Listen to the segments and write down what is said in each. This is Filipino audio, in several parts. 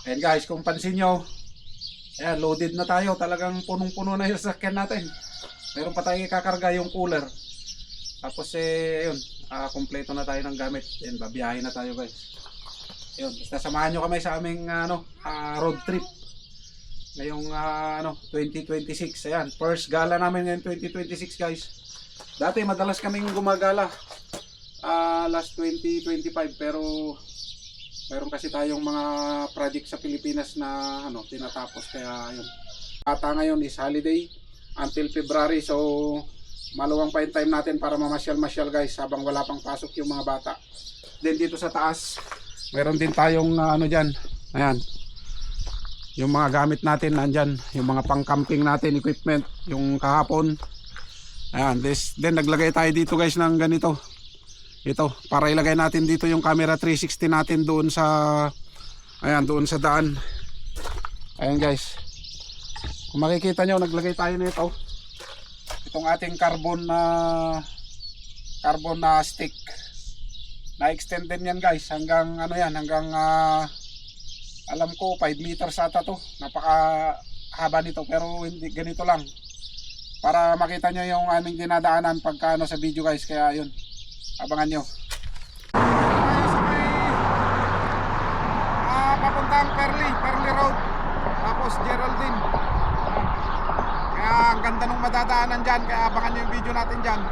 Ayan guys, kung pansin nyo, ayan, loaded na tayo. Talagang punong-puno na yung sasakyan natin. Meron pa tayong ikakarga yung cooler. Tapos ayun, kompleto na tayo ng gamit. Ayan, babiyahin na tayo guys. Ayun, basta samahan nyo kami sa aming road trip. Ngayong 2026. Ayan, first gala namin ngayong 2026 guys. Dati madalas kaming gumagala last 2025 pero meron kasi tayong mga project sa Pilipinas na tinatapos kaya yun. Ata ngayon is holiday until February, so maluwang pa yung time natin para mamasyal-masyal guys habang wala pang pasok yung mga bata. Then dito sa taas meron din tayong diyan. Ayan. Yung mga gamit natin nandyan, yung mga pang-camping natin equipment, yung kahapon. Ayan, then naglagay tayo dito guys ng ganito. Ito, para ilagay natin dito yung camera 360 natin doon sa doon sa daan. Ayan guys. Kung makikita nyo, naglagay tayo nito. Itong ating carbon na stick. Na-extend din yan guys hanggang hanggang alam ko 5 meters ata to. Napaka haba nito pero hindi ganito lang. Para makita nyo yung aming dinadaanan pagka sa video guys, kaya yun. Abangan nyo. Papuntang Perli Road. Tapos Geraldine. Kaya ang ganda nung madadaanan dyan. Kaya abangan nyo yung video natin dyan.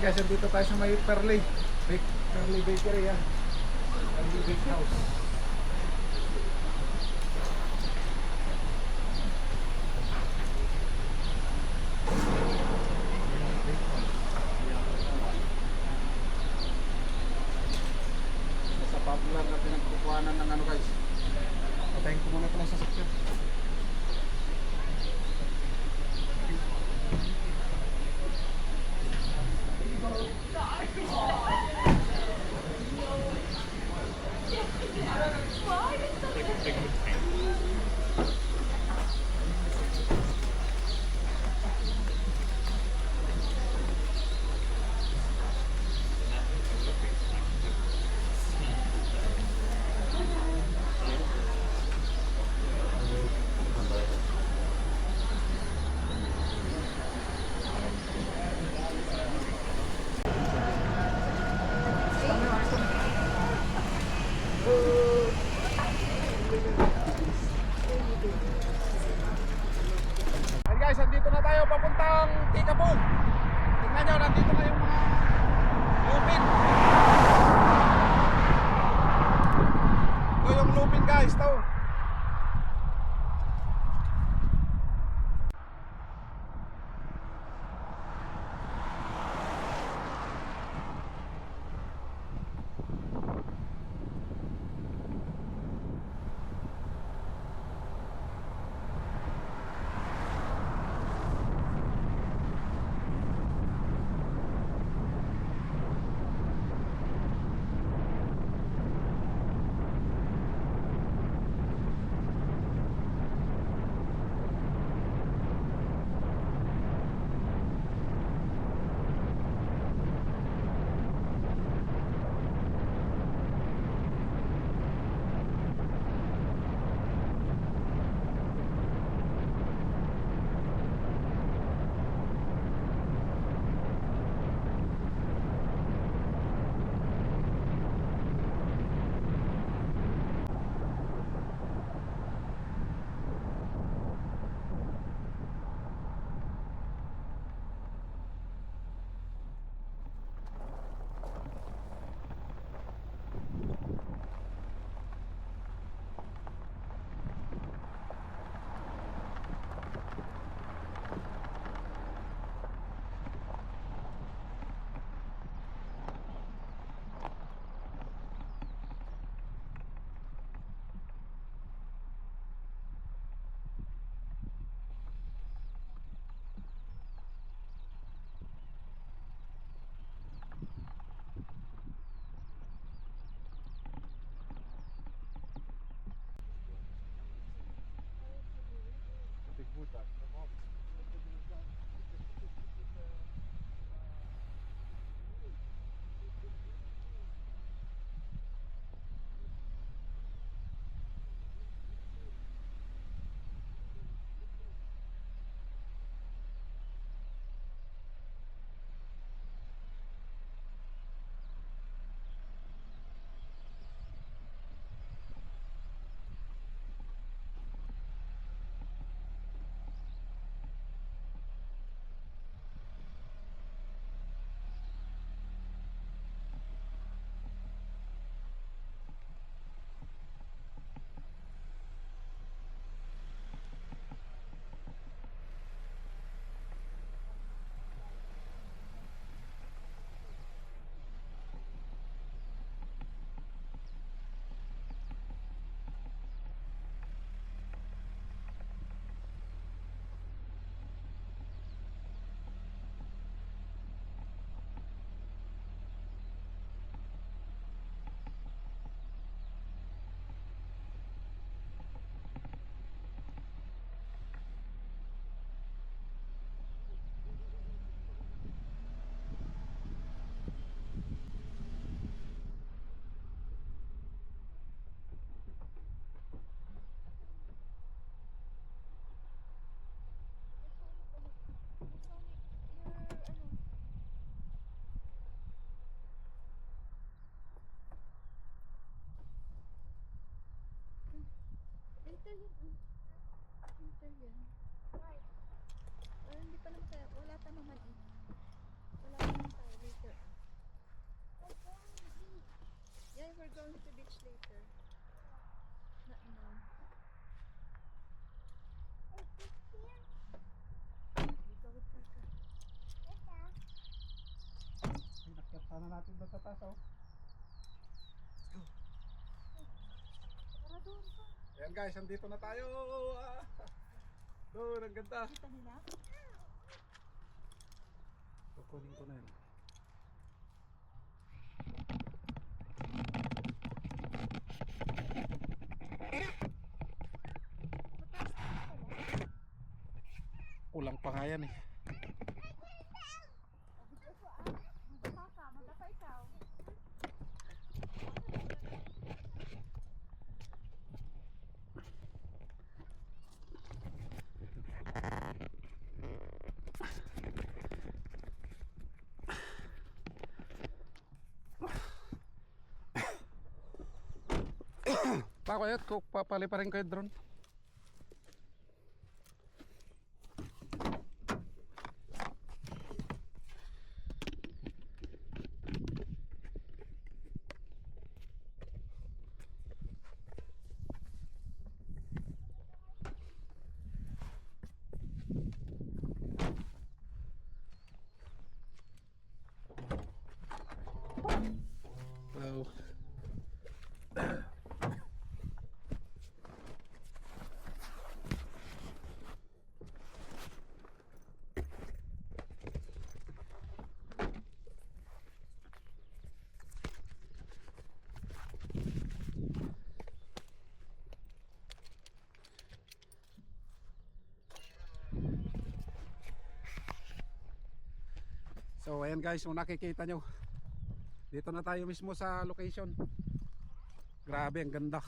guys, dito tayo sa may Perley. Perley Bakery yan. Perley Bake House. Sa popular na pinagkukuhanan ng ano guys. Patayin ko muna ito ng sasakyan. Hey guys, andito na tayo papuntang Tikapul. Tingnan nyo, nandito na yung mga lupin. Ito yung lupin guys, ito. Winter yun. Winter yun. Why? Hindi pa naman tayo. Wala pa naman eh. Wala pa naman tayo. Later Yeah, we're going to beach later. Not now. Ikaw with Kaka. Inakyat sana natin doon sa taas, oh. Tara doon pa. Ayan guys, andito na tayo. Ah, doon, ang ganda. Kita nila? Kukunin ko na yun. Kulang pa nga yan eh. Magpapa, magpapa ikaw. Pakayat ko, papali pa rin kayo drone. Wow. So ayan guys, kung nakikita nyo, dito na tayo mismo sa location. Grabe, ang ganda.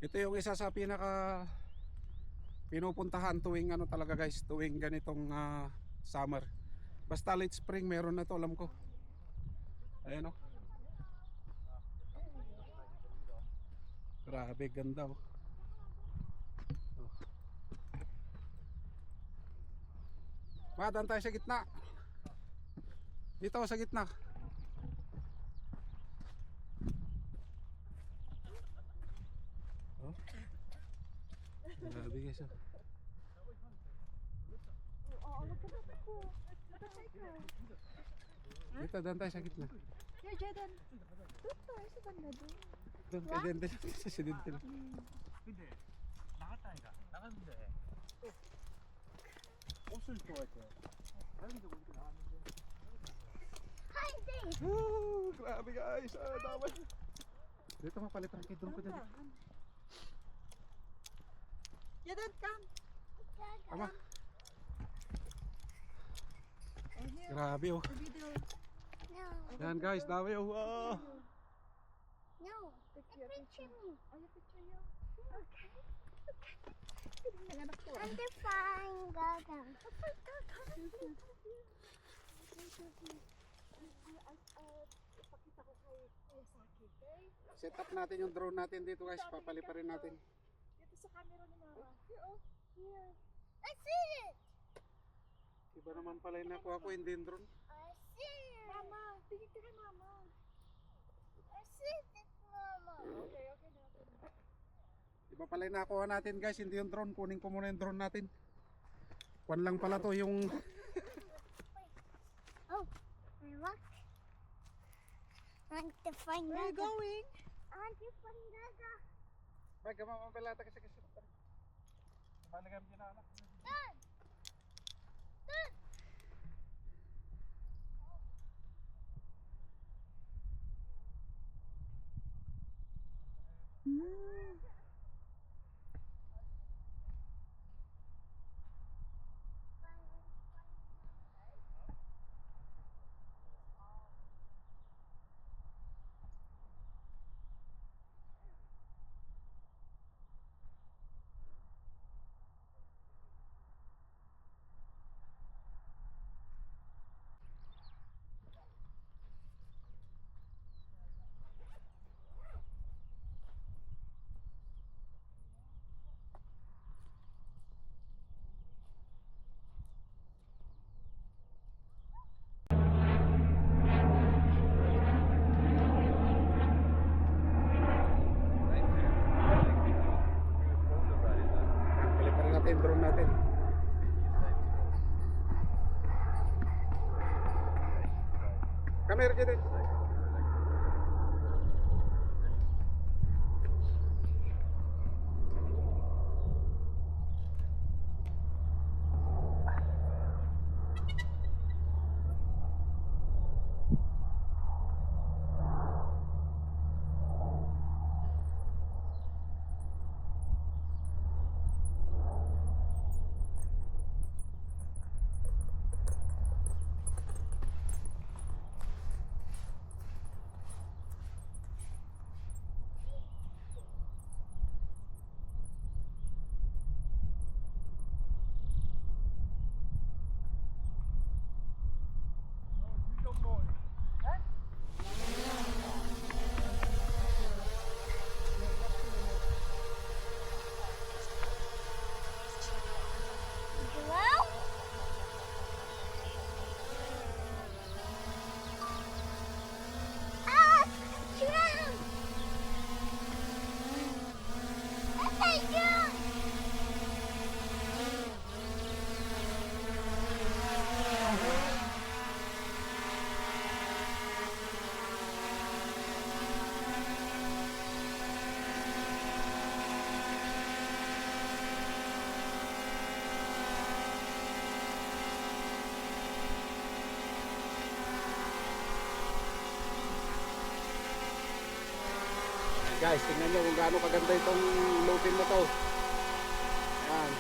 Ito yung isa sa pinaka pinupuntahan tuwing ano talaga guys, tuwing ganitong summer. Basta late spring meron na to, alam ko. Ayan o. Grabe, ganda oh. Madaan tayo sa gitna. Dito sa gitna. Oh. Grabe guys. Oh. Oo, magkabata ko. Magkabata ikaw. Dito, daan tayo sa gitna. Yeah, Jaden. Doon tayo sa banda doon. Doon, kay Dental. Si Dental. 근데 나갔다니까 나갔는데 옷을 좋아했대. 여기도 그렇게 나갔는데. Oh, grabe guys. Damay. Dito mapalitan kay drone ko dyan. Jaden, come. Ama, Oh, here. grabe oh. The video. Yan guys, dami oh. Wow. No. Picture me. Oh, you picture you. Okay. Ang anak ko. I'm defying Gaga. Ipakita ko kay Kuya Saki, okay? Set up natin yung drone natin dito guys. Papaliparin natin. Dito sa camera ni Mama. Here, oh. Here. I see it. Iba naman pala yung nakuha ko, hindi yung drone. I see it. Mama, tingin ka kay Mama. I see it, Mama. Okay, okay na. Iba pala yung nakuha natin guys, hindi yung drone. Kunin ko muna yung drone natin. Kwan lang pala to yung... Oh, I look. I want to find Where are you Gaga. going? I want to find Gaga. Bay, gamang mapalata kasi kasi. Balagam din na anak. Dad. Dad. camera dyan. Hello? Ah, shrimp! That's a shrimp! Guys, tingnan nyo kung gaano kaganda itong lupin na to. Ayan.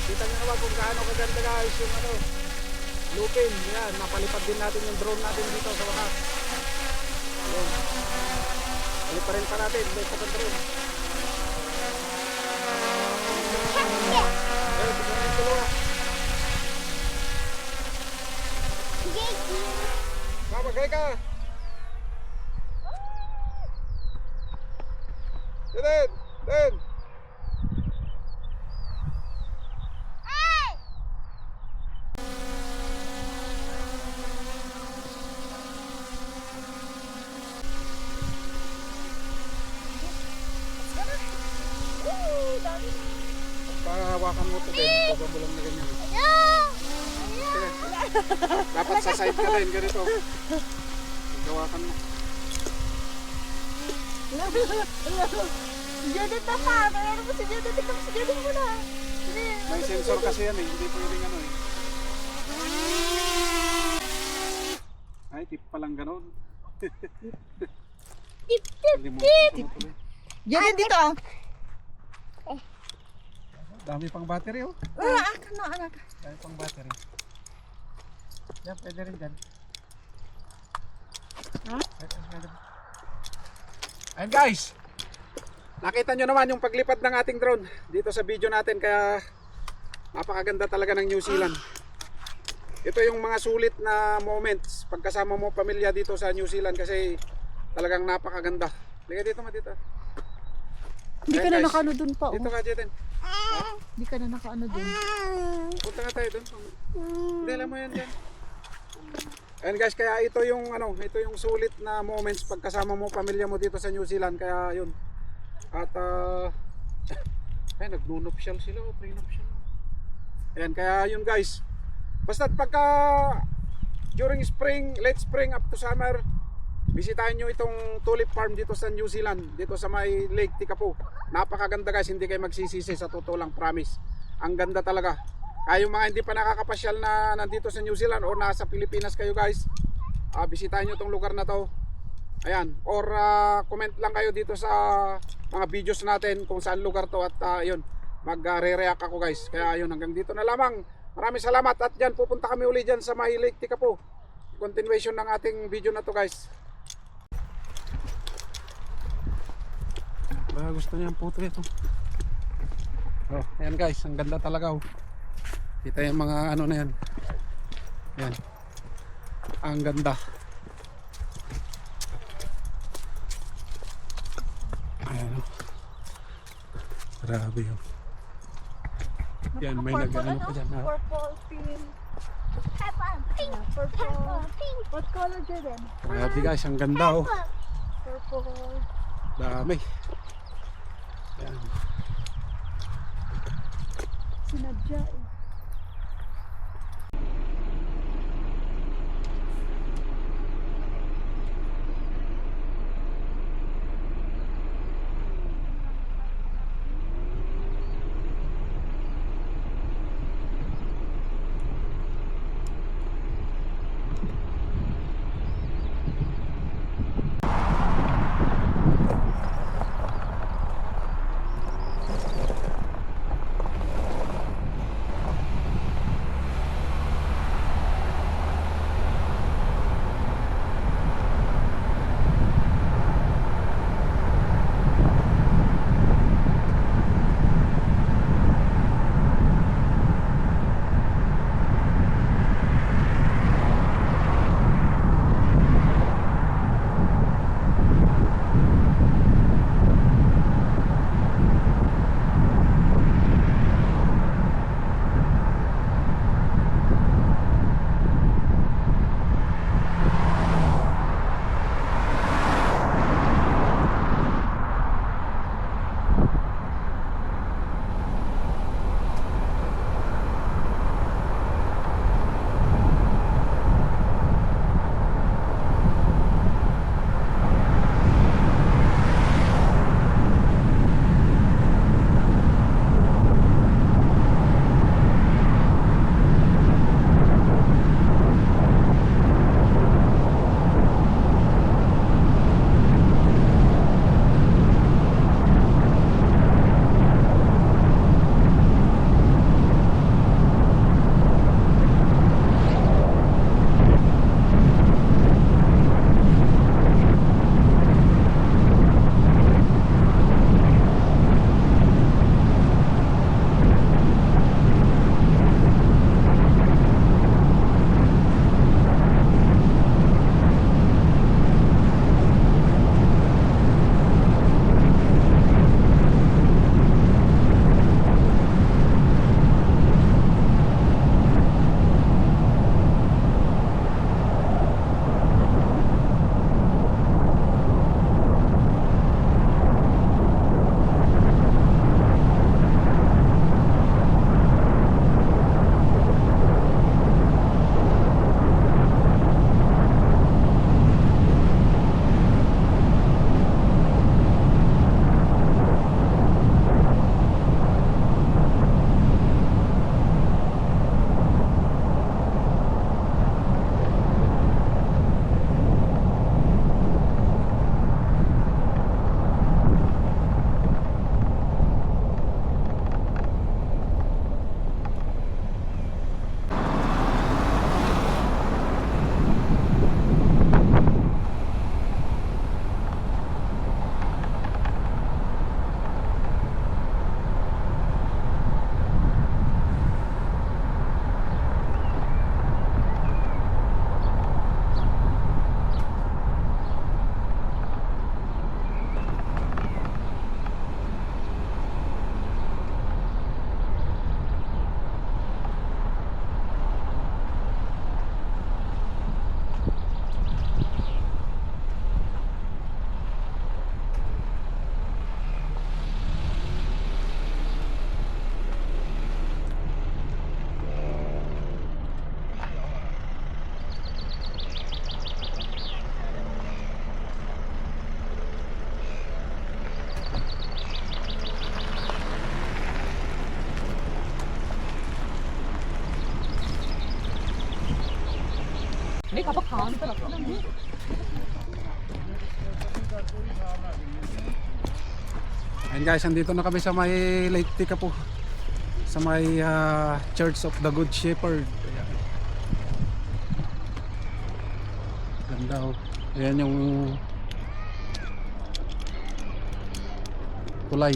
Kita nyo naman kung gaano kaganda guys yung ano, lupin. Yan, napalipad din natin yung drone natin dito sa wakas. Yan. Paliparin pa natin, may pa drone. Ayun, tignan yung dalawa. Mamagay ka! Din! Din! Hawakan mo ito din, baba mo lang na ganyan. Sige. Dapat sa side ka din, ganito. Hawakan mo. Si Judith na pa. Mayroon mo si Judith. Ikaw si Judith mo na. May sensor kasi yan eh, hindi pwedeng ano eh. Ay, tip palang ganon. Tip, tip, Hindi mo tip. tuloy. Judith dito. Dami pang battery oh. Anak. Dami pang battery. Yan, pwede rin dyan. Ayun guys, nakita nyo naman yung paglipad ng ating drone dito sa video natin, kaya napakaganda talaga ng New Zealand. Ito yung mga sulit na moments pagkasama mo pamilya dito sa New Zealand, kasi talagang napakaganda. Liga dito, dito. Hindi ka Ayan, na guys. nakaano dun pa. Dito ka, Jaden. Hindi ka na nakaano dun. Punta nga tayo doon. Hindi, alam mo yan dyan. Ayan guys, kaya ito yung ano, ito yung sulit na moments pagkasama mo pamilya mo dito sa New Zealand, kaya yun. At ay, nag-nuptial sila o pre-nuptial. Ayan, kaya yun guys. Basta pagka during spring, late spring up to summer, bisitahin nyo itong tulip farm dito sa New Zealand, dito sa may Lake Tekapo. Napakaganda guys, hindi kayo magsisisi, sa totoo lang, promise. Ang ganda talaga. Kaya yung mga hindi pa nakakapasyal na nandito sa New Zealand o nasa Pilipinas kayo guys, bisitahin nyo itong lugar na to. Ayan, or comment lang kayo dito sa mga videos natin kung saan lugar to, at yun, mag-re-react ako guys. Kaya yun, hanggang dito na lamang. Maraming salamat, at dyan pupunta kami uli dyan sa may Lake Tekapo. Continuation ng ating video na to guys. Gusto niya ang puto ito. Oh, ayan guys, ang ganda talaga oh. Kita yung mga ano na yan. Ayan. Ang ganda. Ayan o. Grabe o. Yan, may nag-ano pa dyan ha. Purple, pink. Purple, pink, Purple. purple, pink, What color, Jaden? Grabe guys, ang ganda o. Purple. Dami. Yan. Sinadya eh. Ayan guys, andito na kami sa may Lake Tikapu, sa may Church of the Good Shepherd. Ayan. Ganda oh. Ayan yung tulay,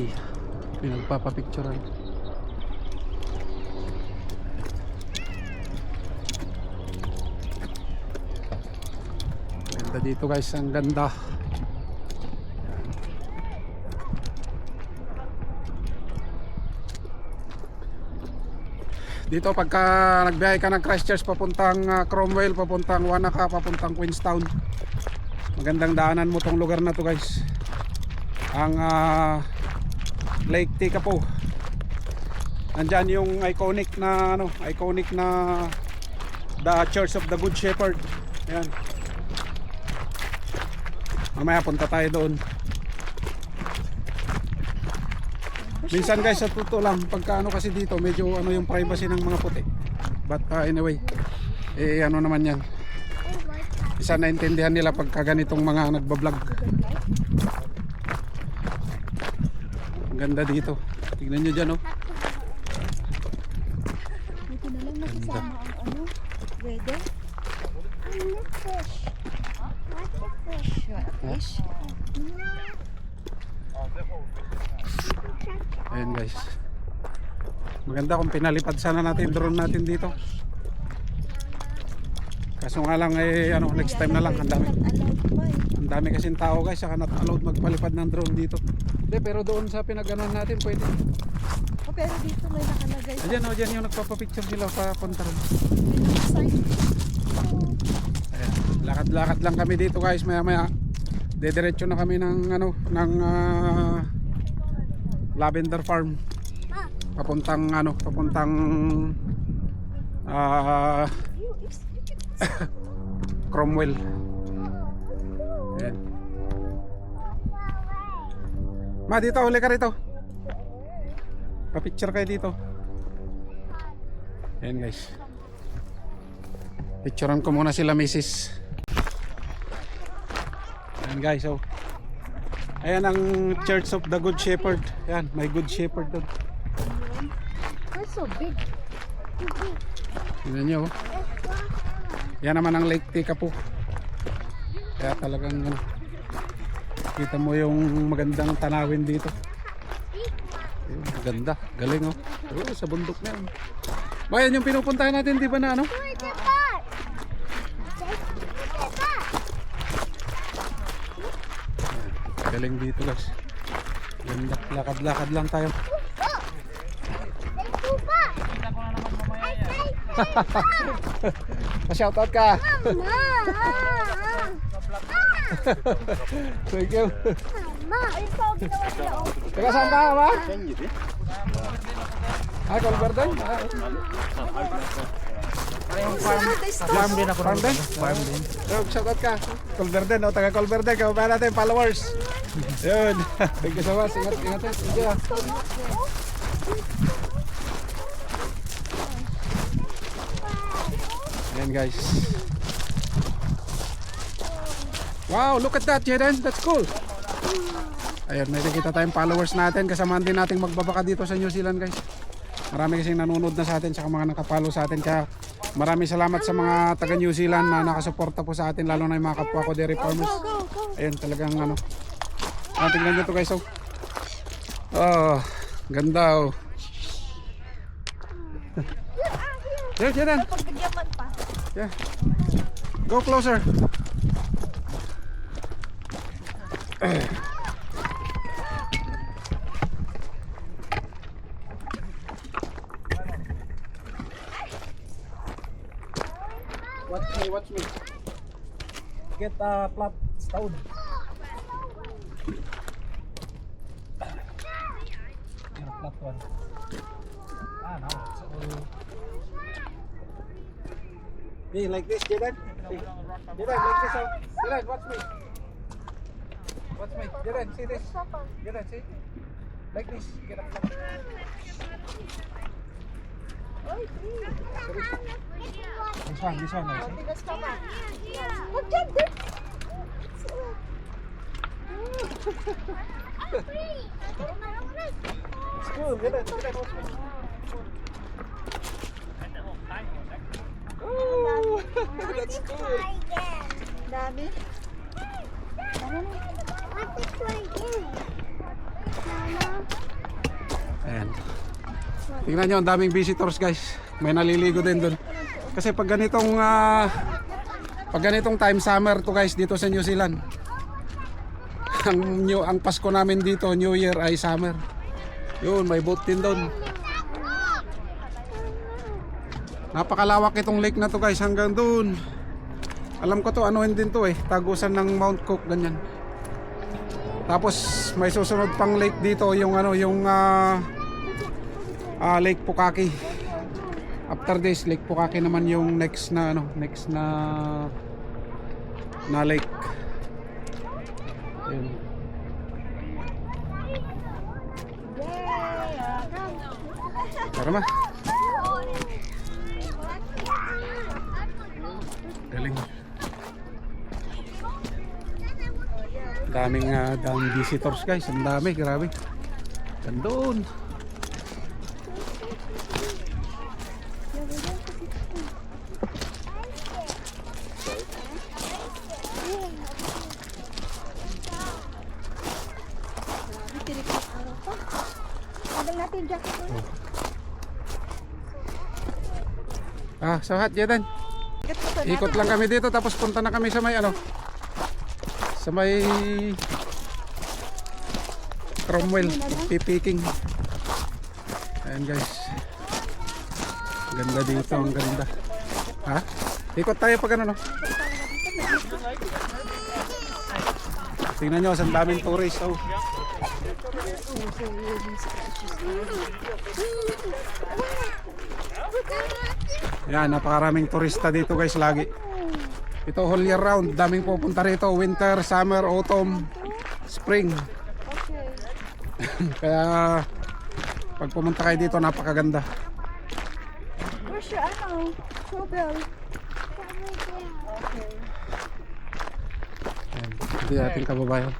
pinagpapapicturean. Ganda dito guys, ang ganda. Dito pagka nagbiyahe ka ng Christchurch papuntang Cromwell, papuntang Wanaka, papuntang Queenstown, magandang daanan mo tong lugar na to guys. Ang Lake Tekapo. Nandyan yung iconic na The Church of the Good Shepherd. Ayan. Mamaya punta tayo doon. Minsan guys, sa totoo lang, pagka ano kasi dito, medyo ano yung privacy ng mga puti. But anyway, ano naman yan. Isa naintindihan nila pagka ganitong mga nagbablog. Ang ganda dito. Tignan nyo dyan, oh. Dito na lang nakasama ang ano, weather. And the fish. What's the fish? You want a fish? Ayan guys. Maganda kung pinalipad sana natin drone natin dito. Kaso nga lang ano, next time na lang. Ang dami kasing tao guys, saka not allowed magpalipad ng drone dito. Hindi, pero doon sa pinag-anuhan natin pwede. Oh, pero dito may nakalagay. Ayan o, dyan yung nagpapapicture sila pa punta rin. May nakasign. Ayan, lakad-lakad lang kami dito guys, maya-maya. Dediretso na kami ng ano, ng lavender farm. Papuntang ano, papuntang Cromwell. Ayan. Ma, dito, uli ka rito. Pa-picture kayo dito. Ayan guys. Picturean ko muna sila Mrs. Ayan guys, oh. Ayan ang Church of the Good Shepherd. Ayan, may Good Shepherd doon. That's so big. Tingnan nyo, oh. Yan naman ang Lake Tekapo. Kaya talagang ano, kita mo yung magandang tanawin dito. Ayun, maganda, galing, oh. Oh, sa bundok na yan. Bayan yung pinupuntahan natin, di ba na ano? Galing dito guys. Ganda, lakad-lakad lang tayo. Pa-shoutout ka. Thank you. Taga saan ka ba? Colbert. Farm din ako. Farm din? Farm din. Shoutout ka. Colbert, no? Taga Colbert, kababayan natin, followers. Yun. Thank you so much. Ingat. Thank you. Ayan guys. Wow, look at that, Jaden. That's cool. Ayan, may nakita tayong followers natin. Kasamahan din nating magbabaka dito sa New Zealand guys. Marami kasing nanonood na sa atin, saka mga nakapollow sa atin. Kaya maraming salamat sa mga taga New Zealand na nakasuporta po sa atin, lalo na yung mga kapwa ko dairy farmers. Ayan, talagang ano. Tingnan nyo to guys, oh. Oh, ganda, oh. Yeah, Jaden. Yeah. Go closer. Watch me. Get flat stone. Flat one. No. Hey, like this, Jaden. Jaden, like this. Jaden, watch me. Watch me. Jaden, see this. Jaden, see. Like this. Get up. This one. See? Look at this. It's cool. Jaden, watch me. Oh, that's cool. Dami. Ayan. Tingnan nyo, ang daming visitors guys. May naliligo din doon. Kasi pag ganitong Pag ganitong time, summer to guys dito sa New Zealand. Ang Pasko namin dito, New Year ay summer. Yun, may boat din doon. Napakalawak itong lake na to guys, hanggang doon. Alam ko to, anuhin din to tagusan ng Mount Cook, ganyan. Tapos may susunod pang lake dito, yung Lake Pukaki. After this, Lake Pukaki naman yung next na lake. Ayun. Tara ma. Galing. Daming visitors guys, ang dami, grabe. Gandun. Abang natin yung jacket ko. So hot Jaden. Ikot lang kami dito tapos punta na kami sa may sa may Cromwell, pipiking. Ayan guys. Ganda dito, ang ganda. Ikot tayo pag tingnan nyo, ang daming tourist. Yan, napakaraming turista dito guys lagi. Ito whole year round, daming pupunta rito, winter, summer, autumn, spring. Kaya pag pumunta kayo dito, napakaganda. Where's your showbell? Hindi natin kababayan.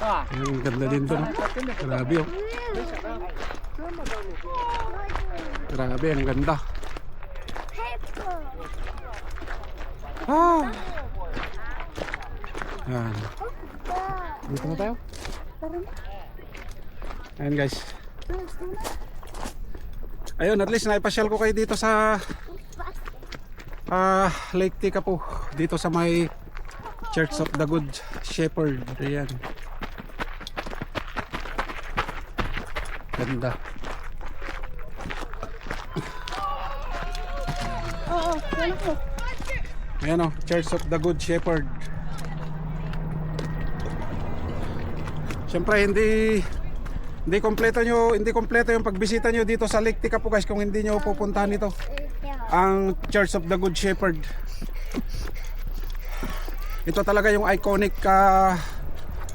Ang ganda din doon. Grabe Grabe, ang ganda. Yan. Dito na tayo. Ayan guys. Ayun, at least naipasyal ko kayo dito sa Lake Tekapo, dito sa may Church of the Good Shepherd. Ayan. Ganda. Ayan Church of the Good Shepherd. Siyempre hindi kompleto yung pagbisita nyo dito sa Lake Tekapo guys kung hindi nyo pupuntahan ito, ang Church of the Good Shepherd. Ito talaga yung iconic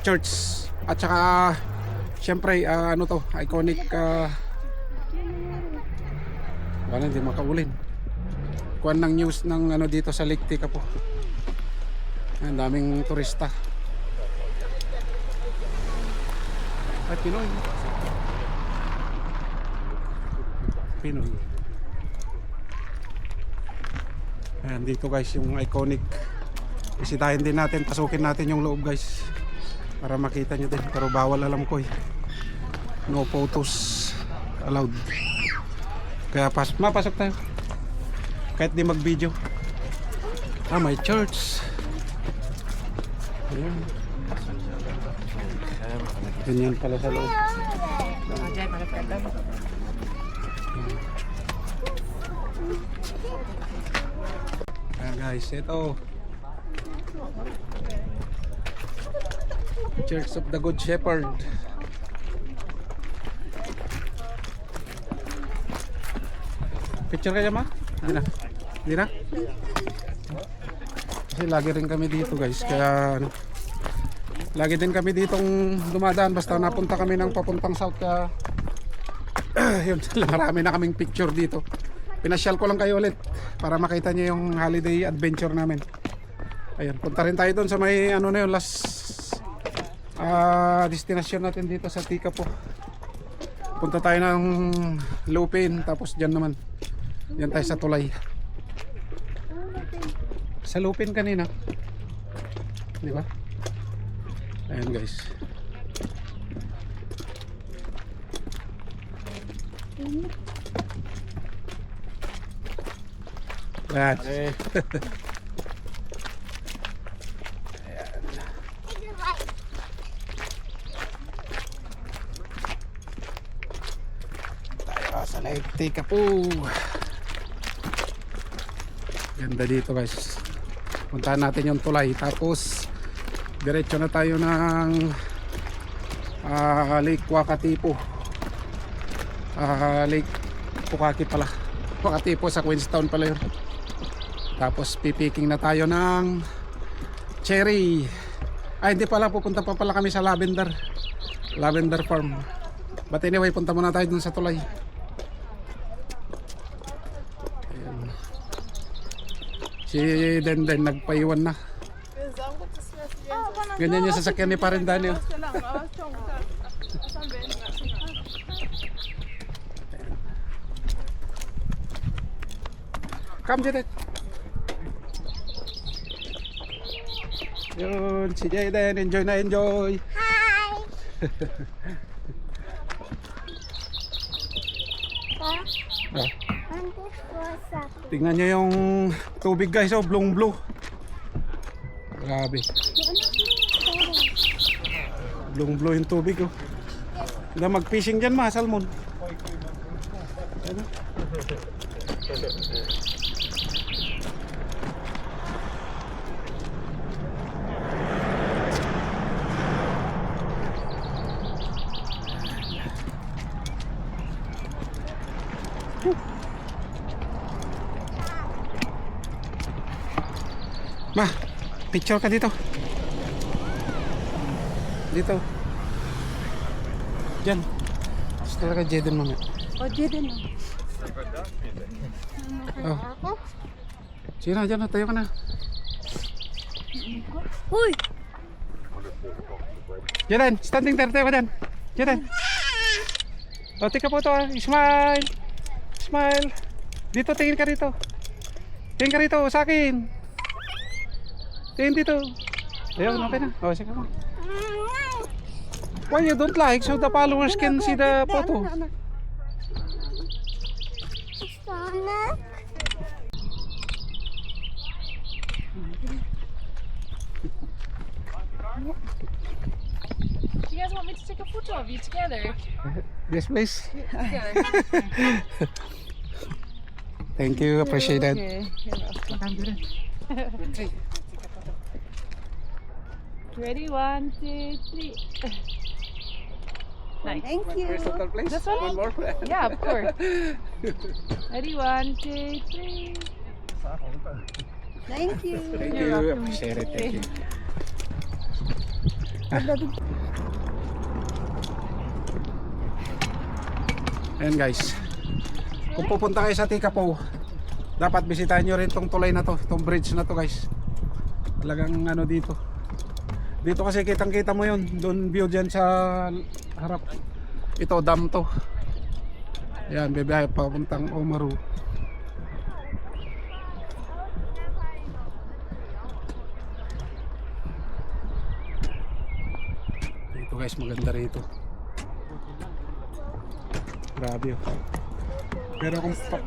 church, at saka siyempre iconic wala, hindi makaulin kuwan ng news ng dito sa Lake Tekapo. Ang daming turista. Ay, Pinoy. Ayan, dito guys yung iconic. Bisitahin din natin, pasukin natin yung loob guys para makita nyo din, pero bawal alam ko no photos allowed, kaya mapasok tayo kahit di mag video. May church. Ayan. Ganyan pala sa loob. Ayan guys, ito Church of the Good Shepherd. Picture kaya ma? Hindi na? Kasi lagi rin kami dito guys, kaya lagi din kami ditong dumadaan basta napunta kami ng papuntang south, kaya yun, marami na kaming picture dito. Pinasyal ko lang kayo ulit para makita nyo yung holiday adventure namin. Ayun, punta rin tayo doon sa may na yun, last destination natin dito sa Tekapo. Punta tayo ng Lupin, tapos dyan naman yan tayo sa Tulay. Sa Lupin kanina, di ba? Ayan guys, Ayan. Take the right. Tayo sa Lake Tekapo. Ganda dito guys. Puntahan natin yung tulay. Tapos diretso na tayo ng Lake Wakatipo. Lake Pukaki pala. Wakatipo sa Queenstown pala yun. Tapos pipiking na tayo ng cherry. Ay hindi pala, pupunta pa pala kami sa Lavender Farm. But anyway, punta muna tayo dun sa tulay. Ayan. Si Denden nagpaiwan na. Ganyan yung sasakyan ni Parindani. Oh. Come Jaden. Yun, si Jaden, enjoy na enjoy. Hi. Ah, And this was a tingnan nyo yung tubig guys, oh, blue blue. Grabe. Blue yung tubig, oh. Hindi mag-fishing dyan ma, salmon. Ano? Ma, picture ka dito. Dito. Diyan. Gusto talaga Jaden mamaya. Oh, Jaden. Oh. Sige na, dyan na. Tayo ka na. Uy! Jaden, standing there. Tayo ka dyan. Jaden. O, tika po ito ah. Smile. Smile. Dito, tingin ka rito. Tingin ka rito sa akin. Tingin dito. Ayun, okay na. O, sige mo. Why you don't like so the followers can see the photo? Sonic. You guys want me to take a photo of you together? Yes, please. Together. Thank you. Appreciate it. Okay. Ready? 1, 2, 3. Nice. Thank you. Place. This one? more. Yeah, of course. Ready? 1, 2, 3. Thank you. Thank You're you. welcome. Appreciate it. Thank you. Ayan guys, kung pupunta kayo sa Tekapo, dapat bisitahin nyo rin tong tulay na to, tong bridge na to guys. Talagang ano dito. Dito kasi kitang kita mo yun, doon view dyan sa harap. Ito dam to. Ayan, bibiyahe papuntang Oamaru. Dito guys, maganda rito. Grabe oh.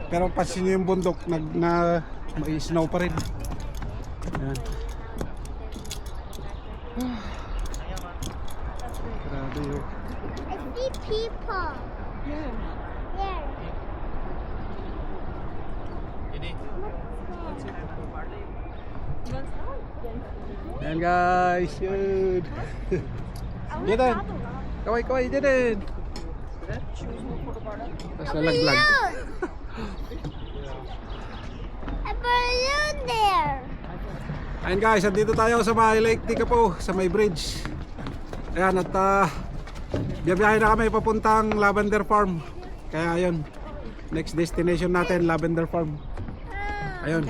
Pero pansin nyo yung bundok may snow pa rin. Ayan. Grabe oh. I see people. Yeah. There. Ayan guys, yun. Jaden, kaway Jaden. Tapos nalaglag. A balloon there. Ayan guys, andito tayo sa may Lake Tekapo, sa may bridge. Ayan at biyabiyahe na kami papuntang Lavender Farm. Kaya ayun, next destination natin Lavender Farm. Ayun.